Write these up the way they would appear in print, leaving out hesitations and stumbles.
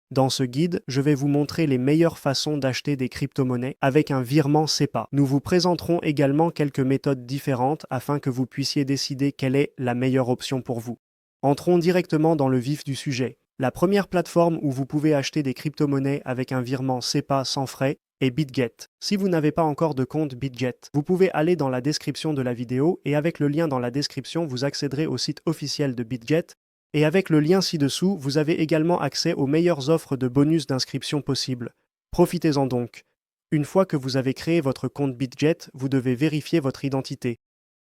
Dans ce guide, je vais vous montrer les meilleures façons d'acheter des crypto-monnaies avec un virement SEPA. Nous vous présenterons également quelques méthodes différentes afin que vous puissiez décider quelle est la meilleure option pour vous. Entrons directement dans le vif du sujet. La première plateforme où vous pouvez acheter des crypto-monnaies avec un virement SEPA sans frais est BitGet. Si vous n'avez pas encore de compte BitGet, vous pouvez aller dans la description de la vidéo et avec le lien dans la description, vous accéderez au site officiel de BitGet. Et avec le lien ci-dessous, vous avez également accès aux meilleures offres de bonus d'inscription possibles. Profitez-en donc. Une fois que vous avez créé votre compte BitGet, vous devez vérifier votre identité.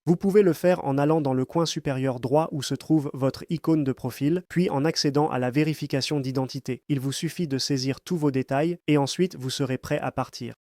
Vous pouvez le faire en allant dans le coin supérieur droit où se trouve votre icône de profil, puis en accédant à la vérification d'identité. Il vous suffit de saisir tous vos détails et ensuite vous serez prêt à partir.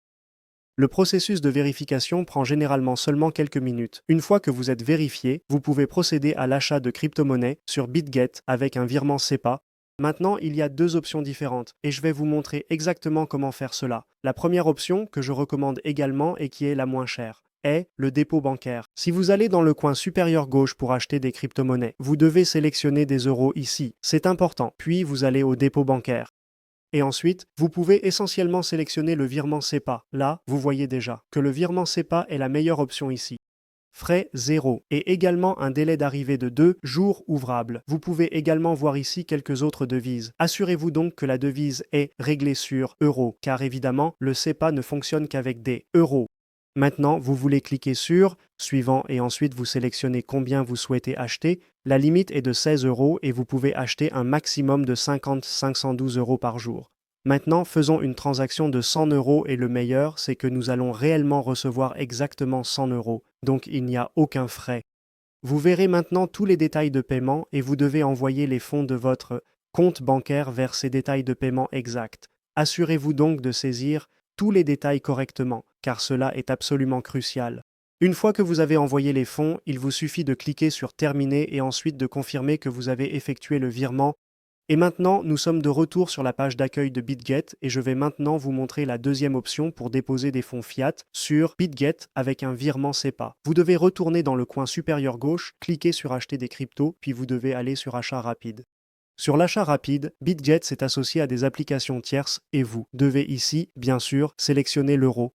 Le processus de vérification prend généralement seulement quelques minutes. Une fois que vous êtes vérifié, vous pouvez procéder à l'achat de crypto-monnaies sur BitGet avec un virement SEPA. Maintenant, il y a deux options différentes et je vais vous montrer exactement comment faire cela. La première option, que je recommande également et qui est la moins chère, est le dépôt bancaire. Si vous allez dans le coin supérieur gauche pour acheter des crypto-monnaies, vous devez sélectionner des euros ici. C'est important. Puis vous allez au dépôt bancaire. Et ensuite, vous pouvez essentiellement sélectionner le virement SEPA. Là, vous voyez déjà que le virement SEPA est la meilleure option ici. Frais 0 et également un délai d'arrivée de 2 jours ouvrables. Vous pouvez également voir ici quelques autres devises. Assurez-vous donc que la devise est réglée sur euros, car évidemment, le SEPA ne fonctionne qu'avec des euros. Maintenant, vous voulez cliquer sur Suivant et ensuite vous sélectionnez combien vous souhaitez acheter. La limite est de 16 euros et vous pouvez acheter un maximum de 512 euros par jour. Maintenant, faisons une transaction de 100 euros et le meilleur, c'est que nous allons réellement recevoir exactement 100 euros, donc il n'y a aucun frais. Vous verrez maintenant tous les détails de paiement et vous devez envoyer les fonds de votre compte bancaire vers ces détails de paiement exacts. Assurez-vous donc de saisir tous les détails correctement, car cela est absolument crucial. Une fois que vous avez envoyé les fonds, il vous suffit de cliquer sur Terminer et ensuite de confirmer que vous avez effectué le virement. Et maintenant, nous sommes de retour sur la page d'accueil de BitGet et je vais maintenant vous montrer la deuxième option pour déposer des fonds fiat sur BitGet avec un virement SEPA. Vous devez retourner dans le coin supérieur gauche, cliquer sur Acheter des cryptos, puis vous devez aller sur Achat rapide. Sur l'achat rapide, BitGet s'est associé à des applications tierces et vous devez ici, bien sûr, sélectionner l'euro.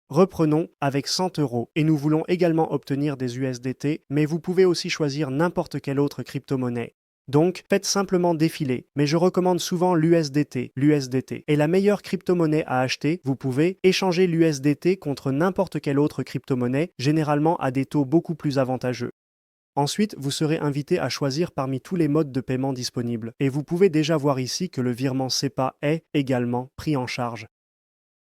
Reprenons avec 100 euros et nous voulons également obtenir des USDT, mais vous pouvez aussi choisir n'importe quelle autre crypto-monnaie. Donc, faites simplement défiler, mais je recommande souvent l'USDT. L'USDT est la meilleure crypto-monnaie à acheter. Vous pouvez échanger l'USDT contre n'importe quelle autre crypto-monnaie, généralement à des taux beaucoup plus avantageux. Ensuite, vous serez invité à choisir parmi tous les modes de paiement disponibles. Et vous pouvez déjà voir ici que le virement SEPA est également pris en charge.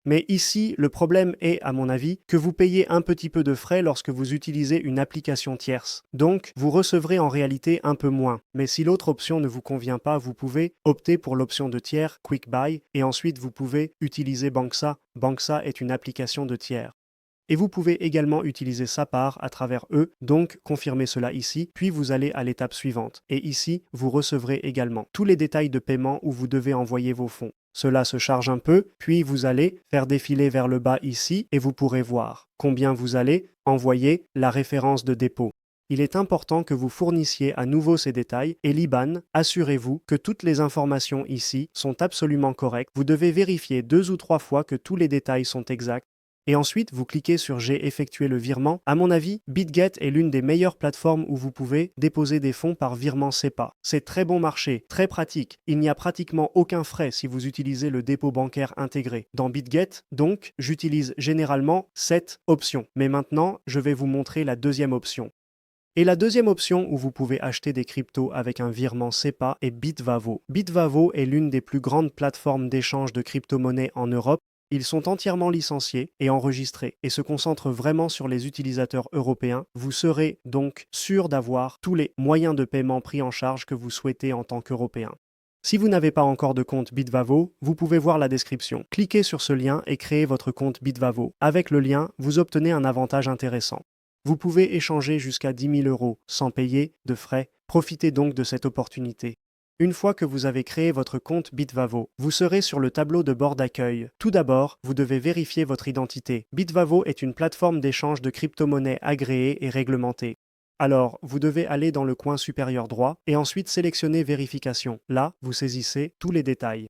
Mais ici, le problème est, à mon avis, que vous payez un petit peu de frais lorsque vous utilisez une application tierce. Donc, vous recevrez en réalité un peu moins. Mais si l'autre option ne vous convient pas, vous pouvez opter pour l'option de tiers, Quick Buy, et ensuite vous pouvez utiliser Banksa. Banksa est une application de tiers. Et vous pouvez également utiliser SAPAR à travers eux, donc confirmez cela ici, puis vous allez à l'étape suivante. Et ici, vous recevrez également tous les détails de paiement où vous devez envoyer vos fonds. Cela se charge un peu, puis vous allez faire défiler vers le bas ici et vous pourrez voir combien vous allez envoyer, la référence de dépôt. Il est important que vous fournissiez à nouveau ces détails et l'IBAN, assurez-vous que toutes les informations ici sont absolument correctes. Vous devez vérifier 2 ou 3 fois que tous les détails sont exacts. Et ensuite, vous cliquez sur J'ai effectué le virement. À mon avis, BitGet est l'une des meilleures plateformes où vous pouvez déposer des fonds par virement SEPA. C'est très bon marché, très pratique. Il n'y a pratiquement aucun frais si vous utilisez le dépôt bancaire intégré. Dans BitGet, donc, j'utilise généralement cette option. Mais maintenant, je vais vous montrer la deuxième option. Et la deuxième option où vous pouvez acheter des cryptos avec un virement SEPA est Bitvavo. Bitvavo est l'une des plus grandes plateformes d'échange de crypto-monnaies en Europe. Ils sont entièrement licenciés et enregistrés et se concentrent vraiment sur les utilisateurs européens. Vous serez donc sûr d'avoir tous les moyens de paiement pris en charge que vous souhaitez en tant qu'Européen. Si vous n'avez pas encore de compte Bitvavo, vous pouvez voir la description. Cliquez sur ce lien et créez votre compte Bitvavo. Avec le lien, vous obtenez un avantage intéressant. Vous pouvez échanger jusqu'à 10 000 euros sans payer de frais. Profitez donc de cette opportunité. Une fois que vous avez créé votre compte Bitvavo, vous serez sur le tableau de bord d'accueil. Tout d'abord, vous devez vérifier votre identité. Bitvavo est une plateforme d'échange de crypto-monnaies agréée et réglementée. Alors, vous devez aller dans le coin supérieur droit et ensuite sélectionner Vérification. Là, vous saisissez tous les détails.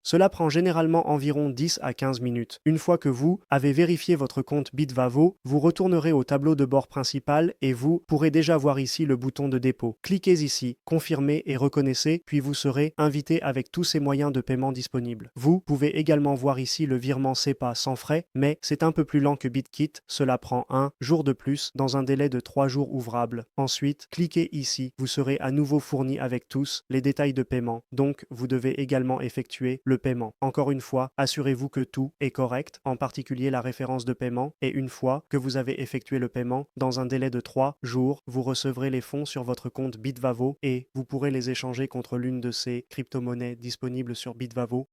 Cela prend généralement environ 10 à 15 minutes. Une fois que vous avez vérifié votre compte Bitvavo, vous retournerez au tableau de bord principal et vous pourrez déjà voir ici le bouton de dépôt. Cliquez ici, confirmez et reconnaissez, puis vous serez invité avec tous ces moyens de paiement disponibles. Vous pouvez également voir ici le virement SEPA sans frais, mais c'est un peu plus lent que BitKit, cela prend un jour de plus dans un délai de 3 jours ouvrables. Ensuite, cliquez ici, vous serez à nouveau fourni avec tous les détails de paiement, donc vous devez également effectuer le paiement. Encore une fois, assurez-vous que tout est correct, en particulier la référence de paiement, et une fois que vous avez effectué le paiement, dans un délai de 3 jours, vous recevrez les fonds sur votre compte Bitvavo et vous pourrez les échanger contre l'une de ces crypto-monnaies disponibles sur Bitvavo